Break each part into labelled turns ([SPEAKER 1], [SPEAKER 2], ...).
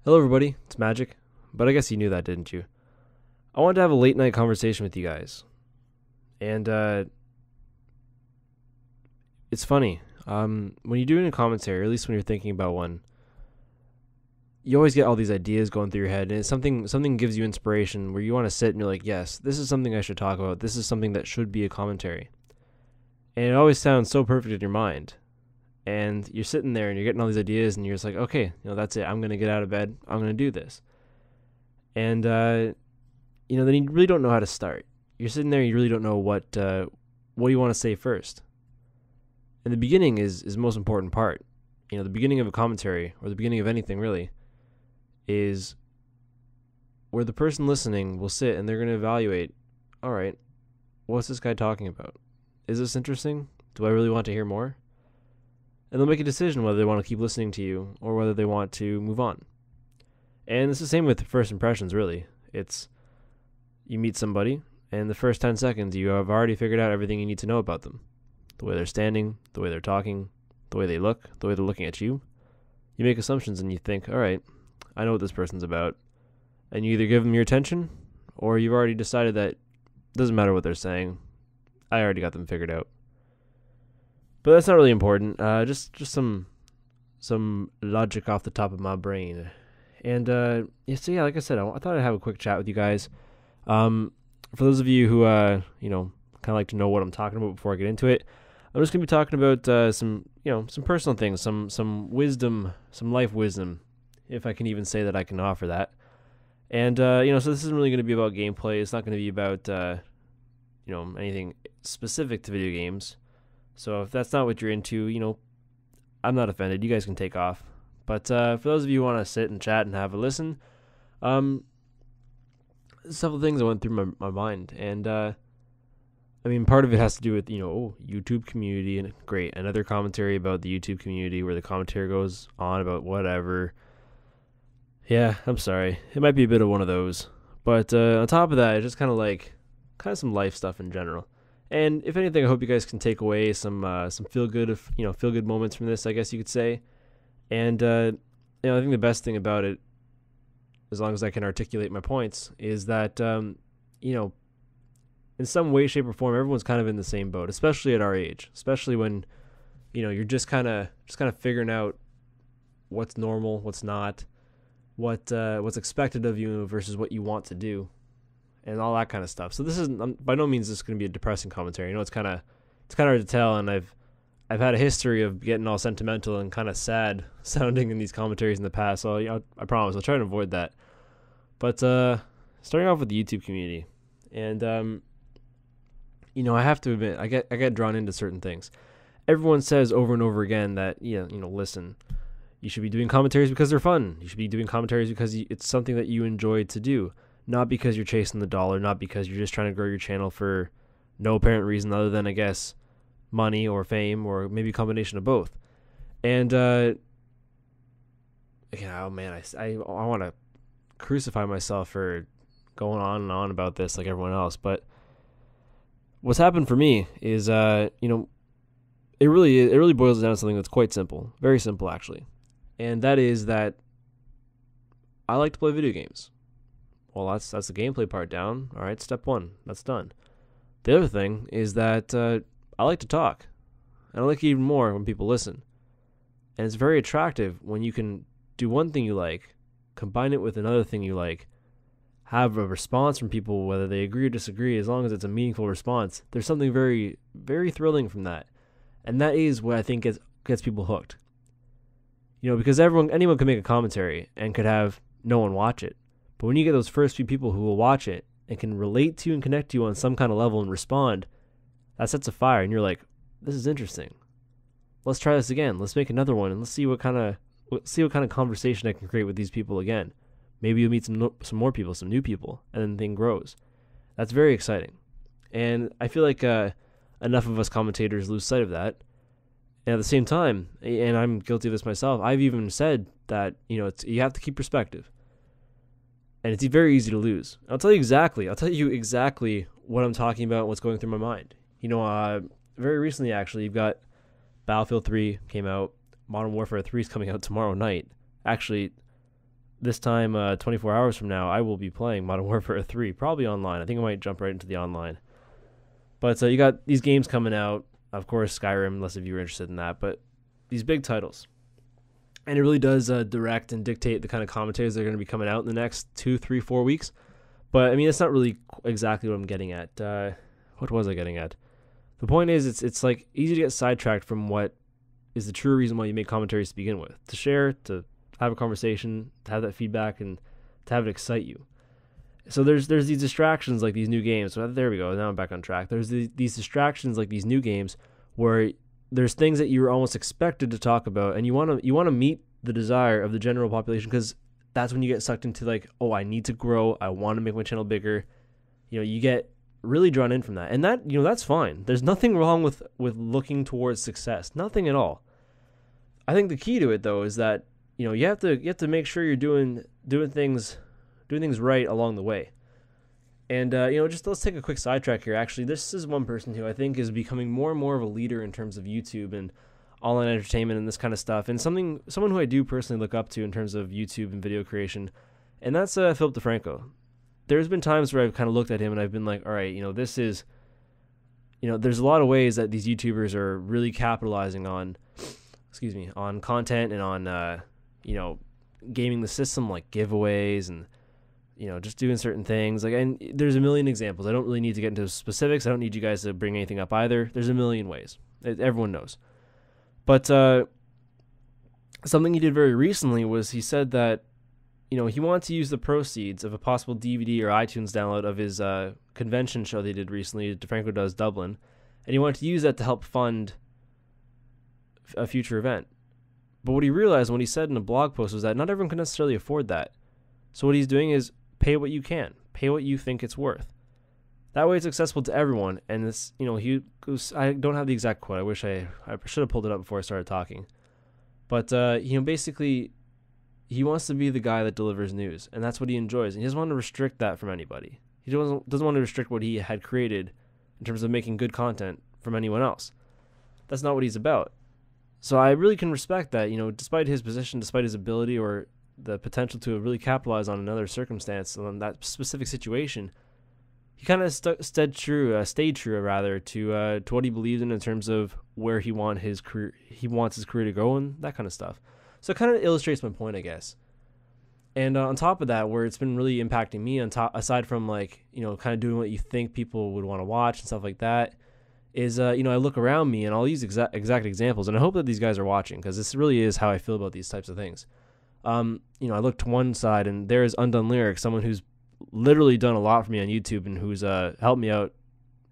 [SPEAKER 1] Hello, everybody. It's Magic. But I guess you knew that, didn't you? I wanted to have a late night conversation with you guys. And it's funny. When you're doing a commentary, or at least when you're thinking about one, you always get all these ideas going through your head, and it's something gives you inspiration where you want to sit and you're like, yes, this is something I should talk about. This is something that should be a commentary. And it always sounds so perfect in your mind. And you're sitting there and you're getting all these ideas, and you're just like, okay, that's it. I'm going to get out of bed. I'm going to do this. And, then you really don't know how to start. You're sitting there, you really don't know what you want to say first. And the beginning is the most important part. The beginning of a commentary, or the beginning of anything really, is where the person listening will sit and they're going to evaluate, all right, what's this guy talking about? Is this interesting? Do I really want to hear more? And they'll make a decision whether they want to keep listening to you or whether they want to move on. And it's the same with first impressions, really. It's you meet somebody, and the first 10 seconds, you have already figured out everything you need to know about them. The way they're standing, the way they're talking, the way they look, the way they're looking at you. You make assumptions and you think, all right, I know what this person's about. And you either give them your attention, or you've already decided that it doesn't matter what they're saying. I already got them figured out. But that's not really important. Just some logic off the top of my brain. And like I said, I thought I'd have a quick chat with you guys. For those of you who kind of like to know what I'm talking about before I get into it, I'm just gonna be talking about some personal things, some wisdom, some life wisdom, if I can even say that I can offer that. And so this isn't really gonna be about gameplay. It's not gonna be about anything specific to video games. So if that's not what you're into, I'm not offended. You guys can take off. But for those of you who want to sit and chat and have a listen, several things that went through my mind. And, part of it has to do with, YouTube community. And great, another commentary about the YouTube community where the commentary goes on about whatever. Yeah, I'm sorry. It might be a bit of one of those. But on top of that, it's just kind of some life stuff in general. And if anything, I hope you guys can take away some feel good moments from this, I guess you could say. And I think the best thing about it, as long as I can articulate my points, is that in some way, shape, or form, everyone's kind of in the same boat, especially at our age. Especially when you're just kind of figuring out what's normal, what's not, what's expected of you versus what you want to do, and all that kind of stuff. So this is by no means going to be a depressing commentary. It's kind of hard to tell, and I've had a history of getting all sentimental and kind of sad sounding in these commentaries in the past. So I promise I'll try to avoid that. But starting off with the YouTube community, and I have to admit I get drawn into certain things. Everyone says over and over again that listen, you should be doing commentaries because they're fun. You should be doing commentaries because it's something that you enjoy to do. Not because you're chasing the dollar, not because you're just trying to grow your channel for no apparent reason other than, I guess, money or fame, or maybe a combination of both. And, I want to crucify myself for going on and on about this like everyone else. But what's happened for me is, it really boils down to something that's quite simple, very simple actually. And that is that I like to play video games. Well, that's the gameplay part down. All right, step one, that's done. The other thing is that I like to talk, and I like it even more when people listen. And it's very attractive when you can do one thing you like, combine it with another thing you like, have a response from people, whether they agree or disagree, as long as it's a meaningful response. There's something very, very thrilling from that. And that is what I think gets people hooked. Because anyone can make a commentary and could have no one watch it. But when you get those first few people who will watch it and can relate to you and connect to you on some kind of level and respond, that sets a fire, and you're like, this is interesting. Let's try this again. Let's make another one, and let's see what kind of conversation I can create with these people again. Maybe you'll meet some more people, some new people, and then the thing grows. That's very exciting. And I feel like enough of us commentators lose sight of that. And at the same time, and I'm guilty of this myself, I've even said that you have to keep perspective. And it's very easy to lose. I'll tell you exactly what I'm talking about and what's going through my mind. Very recently, actually, you've got Battlefield 3 came out. Modern Warfare 3 is coming out tomorrow night. Actually, this time 24 hours from now, I will be playing Modern Warfare 3, probably online. I think I might jump right into the online. But you got these games coming out, of course, Skyrim, unless if you were interested in that, but these big titles. And it really does direct and dictate the kind of commentaries that are going to be coming out in the next 2, 3, 4 weeks. But, I mean, it's not really exactly what I'm getting at. What was I getting at? The point is, it's like easy to get sidetracked from what is the true reason why you make commentaries to begin with. To share, to have a conversation, to have that feedback, and to have it excite you. So there's these distractions like these new games. So there we go. Now I'm back on track. There's these distractions like these new games where there's things that you're almost expected to talk about, and you want to meet the desire of the general population, because that's when you get sucked into like, oh, I need to grow. I want to make my channel bigger. You get really drawn in from that, and that that's fine. There's nothing wrong with looking towards success. Nothing at all. I think the key to it though is that you have to make sure you're doing things right along the way. And just let's take a quick sidetrack here. Actually, this is one person who I think is becoming more and more of a leader in terms of YouTube and online entertainment and this kind of stuff, and someone who I do personally look up to in terms of YouTube and video creation, and that's Philip DeFranco. There's been times where I've kind of looked at him and I've been like, all right, this is, there's a lot of ways that these YouTubers are really capitalizing on, on content and on, gaming the system, like giveaways and, just doing certain things. Like, and there's a million examples. I don't really need to get into specifics. I don't need you guys to bring anything up either. There's a million ways. Everyone knows. But something he did very recently was he said that, he wanted to use the proceeds of a possible DVD or iTunes download of his convention show they did recently, DeFranco Does Dublin, and he wanted to use that to help fund a future event. But what he realized when he said in a blog post was that not everyone can necessarily afford that. So what he's doing is pay what you can, pay what you think it's worth. That way it's accessible to everyone. And it's, he goes, I don't have the exact quote. I wish I should have pulled it up before I started talking. But, basically he wants to be the guy that delivers news, and that's what he enjoys. And he doesn't want to restrict that from anybody. He doesn't want to restrict what he had created in terms of making good content from anyone else. That's not what he's about. So I really can respect that, despite his position, despite his ability or the potential to really capitalize on another circumstance on that specific situation, he kind of stayed true to what he believes in terms of where he wants his career to go and that kind of stuff. So it kind of illustrates my point, I guess. And on top of that, where it's been really impacting me, aside from like, kind of doing what you think people would want to watch and stuff like that, is, I look around me and I'll use exact examples. And I hope that these guys are watching, because this really is how I feel about these types of things. I look to one side and there is Undone Lyric, someone who's literally done a lot for me on YouTube and who's helped me out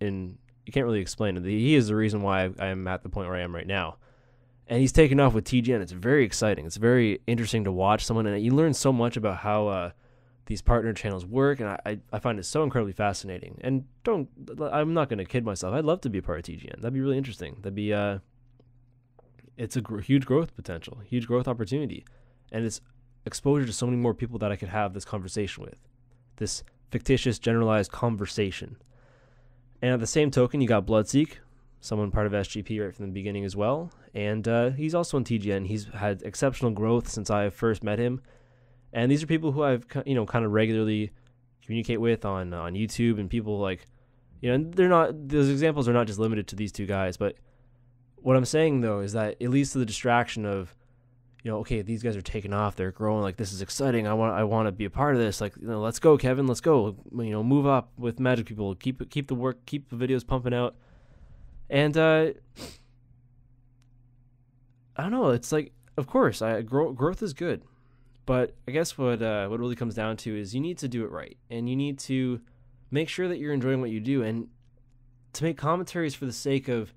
[SPEAKER 1] in, you can't really explain it. He is the reason why I am at the point where I am right now. And he's taken off with TGN. It's very exciting. It's very interesting to watch someone, and you learn so much about how these partner channels work, and I find it so incredibly fascinating. And I'm not going to kid myself. I'd love to be a part of TGN. That'd be really interesting. That'd be it's a huge growth potential, huge growth opportunity, and it's exposure to so many more people that I could have this conversation with, this fictitious generalized conversation. And at the same token, you got Bloodseek, someone part of SGP right from the beginning as well, and he's also on TGN. He's had exceptional growth since I first met him, and these are people who I've kind of regularly communicate with on YouTube, and people like, and those examples are not just limited to these two guys. But what I'm saying though is that it leads to the distraction of, okay, these guys are taking off, they're growing, like this is exciting. I want to be a part of this. Like, let's go, Kevin, let's go. Move up with Magic People. Keep the work, keep the videos pumping out. And I don't know. It's like, of course, growth is good, but I guess what really comes down to is you need to do it right, and you need to make sure that you're enjoying what you do. And to make commentaries for the sake of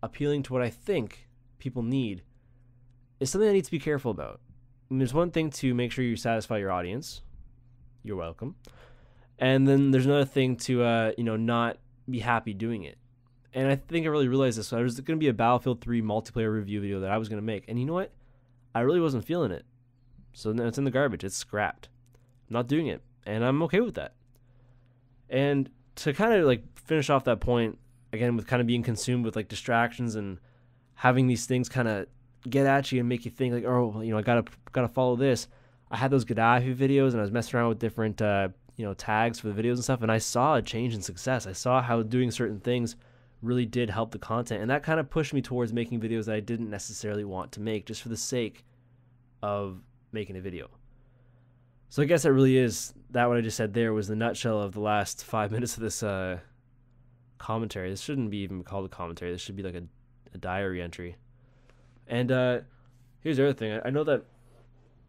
[SPEAKER 1] appealing to what I think people need is something I need to be careful about. And there's one thing to make sure you satisfy your audience. You're welcome. And then there's another thing to not be happy doing it. And I think I really realized this. So there's going to be a Battlefield 3 multiplayer review video that I was going to make. And you know what? I really wasn't feeling it. So now it's in the garbage. It's scrapped. I'm not doing it. And I'm okay with that. And to kind of like finish off that point, again, with kind of being consumed with like distractions and having these things kind of get at you and make you think like, oh, I gotta follow this. I had those Gaddafi videos and I was messing around with different, tags for the videos and stuff. And I saw a change in success. I saw how doing certain things really did help the content. And that kind of pushed me towards making videos that I didn't necessarily want to make just for the sake of making a video. So I guess that really is that what I just said there was the nutshell of the last 5 minutes of this commentary. This shouldn't be even called a commentary. This should be like a diary entry. And here's the other thing. I know that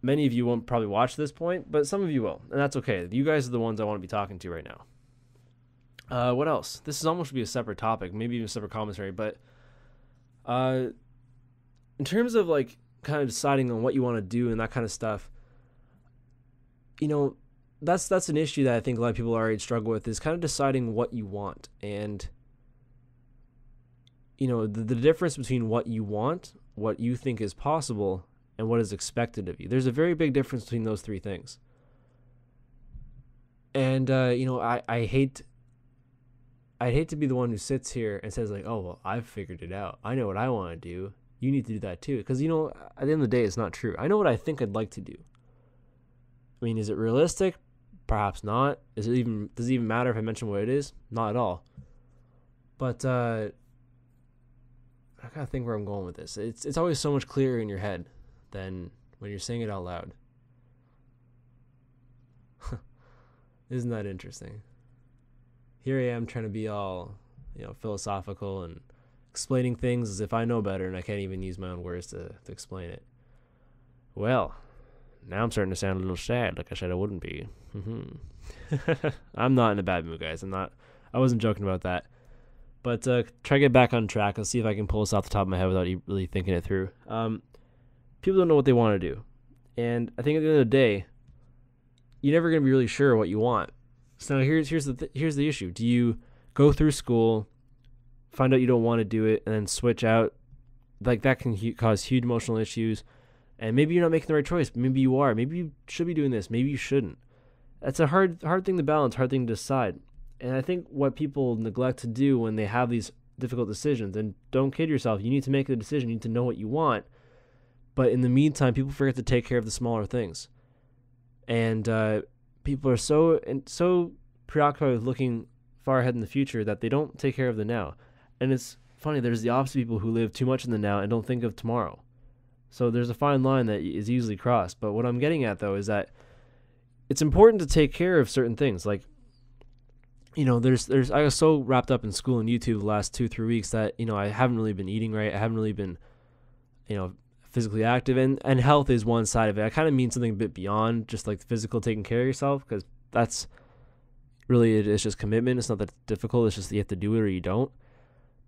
[SPEAKER 1] many of you won't probably watch this point, but some of you will, and that's okay. You guys are the ones I want to be talking to right now. What else? This is almost be a separate topic, maybe even a separate commentary, but in terms of like kind of deciding on what you want to do and that kind of stuff, that's an issue that I think a lot of people already struggle with, is kind of deciding what you want. And the difference between what you want, what you think is possible, and what is expected of you. There's a very big difference between those three things. And I'd hate to be the one who sits here and says like, oh well, I've figured it out, I know what I want to do, you need to do that too. Because at the end of the day, it's not true. I know what I think I'd like to do. I mean, is it realistic? Perhaps not. Does it even matter if I mention what it is? Not at all. But I gotta think where I'm going with this. It's always so much clearer in your head than when you're saying it out loud. Isn't that interesting? Here I am trying to be all, philosophical and explaining things as if I know better, and I can't even use my own words to explain it. Well, now I'm starting to sound a little sad, like I said I wouldn't be. I'm not in a bad mood, guys. I wasn't joking about that. But try to get back on track. I'll see if I can pull this off the top of my head without really thinking it through. People don't know what they want to do. And I think at the end of the day, you're never going to be really sure what you want. So here's the issue. Do you go through school, find out you don't want to do it, and then switch out? Like, that can cause huge emotional issues. And maybe you're not making the right choice. Maybe you are. Maybe you should be doing this. Maybe you shouldn't. That's a hard thing to balance, hard thing to decide. And I think what people neglect to do when they have these difficult decisions, and don't kid yourself, you need to make the decision, you need to know what you want. But in the meantime, people forget to take care of the smaller things. And people are so preoccupied with looking far ahead in the future that they don't take care of the now. And it's funny, there's the opposite people who live too much in the now and don't think of tomorrow. So there's a fine line that is easily crossed. But what I'm getting at, though, is that it's important to take care of certain things. Like, I was so wrapped up in school and YouTube the last 2-3 weeks that, I haven't really been eating right. I haven't really been, physically active. And health is one side of it. I kind of mean something a bit beyond just like the physical, taking care of yourself, because that's really, it's just commitment. It's not that difficult. It's just you have to do it or you don't.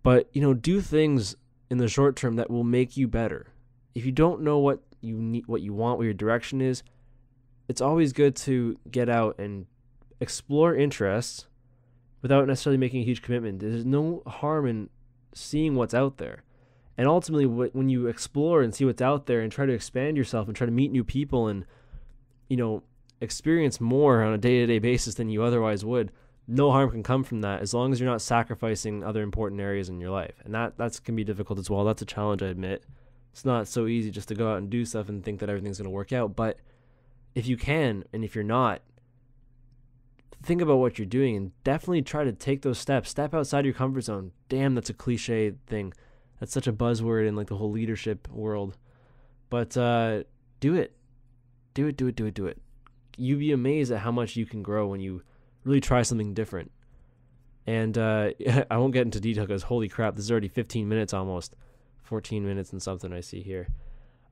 [SPEAKER 1] But, do things in the short term that will make you better. If you don't know what you need, what you want, what your direction is, it's always good to get out and explore interests without necessarily making a huge commitment. There's no harm in seeing what's out there. And ultimately, when you explore and see what's out there and try to expand yourself and try to meet new people and, experience more on a day-to-day basis than you otherwise would, no harm can come from that, as long as you're not sacrificing other important areas in your life. And that can be difficult as well. That's a challenge, I admit. It's not so easy just to go out and do stuff and think that everything's going to work out. But if you can, and if you're not, think about what you're doing and definitely try to take those steps. Step outside your comfort zone. Damn, that's a cliche thing. That's such a buzzword in like the whole leadership world. But do it. Do it. You'd be amazed at how much you can grow when you really try something different. And I won't get into detail because holy crap, this is already 15 minutes almost. 14 minutes and something I see here.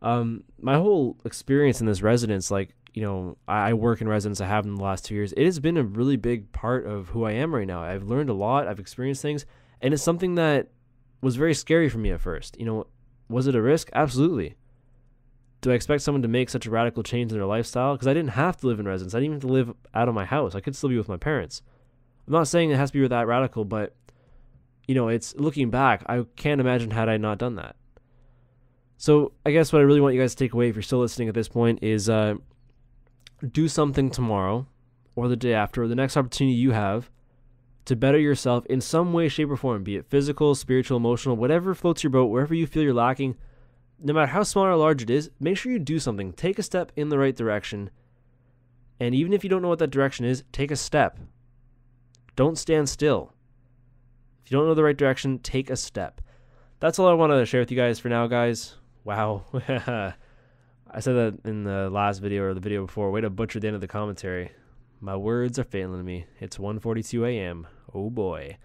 [SPEAKER 1] My whole experience in this residence, I work in residence, I have in the last 2 years. It has been a really big part of who I am right now. I've learned a lot. I've experienced things. And it's something that was very scary for me at first. Was it a risk? Absolutely. Do I expect someone to make such a radical change in their lifestyle? Because I didn't have to live in residence. I didn't even have to live out of my house. I could still be with my parents. I'm not saying it has to be that radical, but it's looking back, I can't imagine had I not done that. So I guess what I really want you guys to take away, if you're still listening at this point, is do something tomorrow or the day after or the next opportunity you have to better yourself in some way, shape, or form, be it physical, spiritual, emotional, whatever floats your boat, wherever you feel you're lacking, no matter how small or large it is, make sure you do something. Take a step in the right direction. And even if you don't know what that direction is, take a step. Don't stand still. If you don't know the right direction, take a step. That's all I want to share with you guys for now, guys. Wow. I said that in the last video or the video before. Way to butcher the end of the commentary. My words are failing me. It's 1:42 a.m. Oh boy.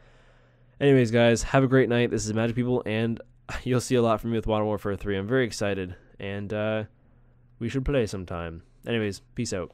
[SPEAKER 1] Anyways, guys, have a great night. This is Magic People, and you'll see a lot from me with Modern Warfare 3. I'm very excited, and we should play sometime. Anyways, peace out.